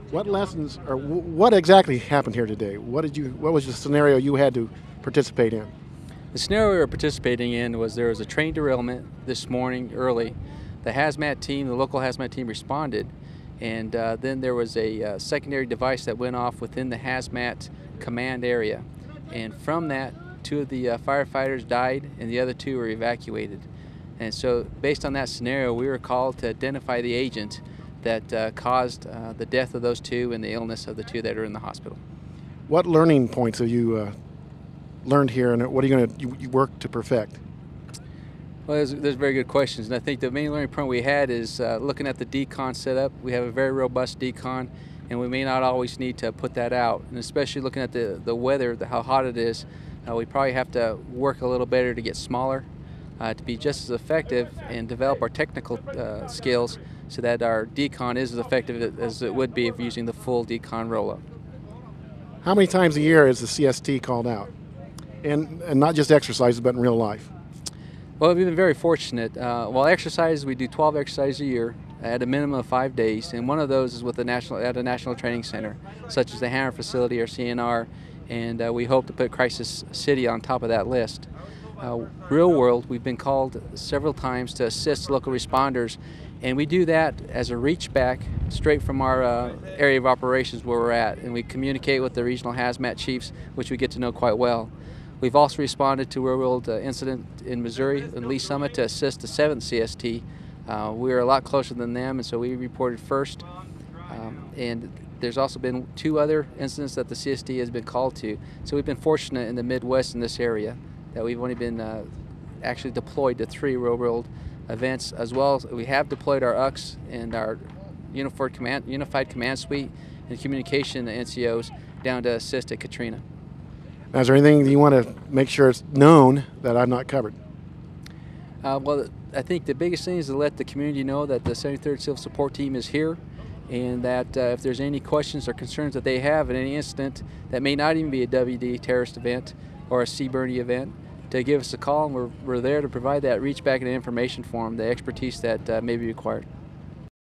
What lessons or what exactly happened here today? What was the scenario you had to participate in? The scenario we were participating in was there was a train derailment this morning early. The local hazmat team responded, and then there was a secondary device that went off within the hazmat command area. And from that, two of the firefighters died and the other two were evacuated. And so based on that scenario, we were called to identify the agent that caused the death of those two and the illness of the two that are in the hospital. What learning points have you learned here, and what are you going to work to perfect? Well, there's very good questions, and I think the main learning point we had is looking at the decon setup. We have a very robust decon, and we may not always need to put that out, and especially looking at the weather, how hot it is, we probably have to work a little better to get smaller, to be just as effective and develop our technical skills so that our decon is as effective as it would be if using the full decon roll-up. How many times a year is the CST called out? And not just exercises, but in real life? Well, we've been very fortunate. While exercises, we do 12 exercises a year at a minimum of 5 days, and one of those is with at a national training center, such as the Hammer facility or CNR, and we hope to put Crisis City on top of that list. Real world, we've been called several times to assist local responders, and we do that as a reach back straight from our area of operations where we're at, and we communicate with the regional hazmat chiefs, which we get to know quite well. We've also responded to a real-world incident in Missouri, in Lee Summit, to assist the 7th CST. We are a lot closer than them, and so we reported first. And there's also been 2 other incidents that the CST has been called to. So we've been fortunate in the Midwest in this area that we've only been actually deployed to 3 real-world events, as well as we have deployed our UX and our Unified Command Suite and communication NCOs down to assist at Katrina. Now, is there anything you want to make sure it's known that I've not covered? Well, I think the biggest thing is to let the community know that the 73rd Civil Support Team is here, and that if there's any questions or concerns that they have at any incident that may not even be a WD terrorist event or a CBRNE event, to give us a call, and we're there to provide that reach back and information for them, the expertise that may be required.